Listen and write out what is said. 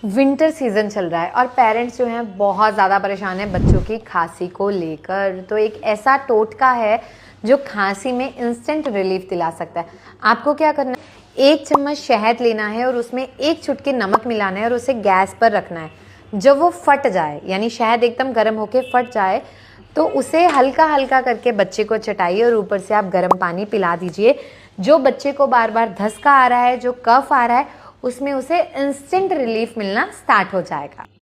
Winter season चल रहा है और पेरेंट्स जो हैं बहुत ज़्यादा परेशान हैं बच्चों की खांसी को लेकर। तो एक ऐसा टोटका है जो खांसी में इंस्टेंट रिलीफ दिला सकता है। आपको क्या करना है, 1 चम्मच शहद लेना है और उसमें 1 चुटकी नमक मिलाना है और उसे गैस पर रखना है। जब वो फट जाए, यानी शहद एकदम गर्म होके फट जाए, तो उसे हल्का हल्का करके बच्चे को चटाइए और ऊपर से आप गर्म पानी पिला दीजिए। जो बच्चे को बार बार धसका आ रहा है, जो कफ आ रहा है, उसमें उसे इंस्टेंट रिलीफ मिलना स्टार्ट हो जाएगा।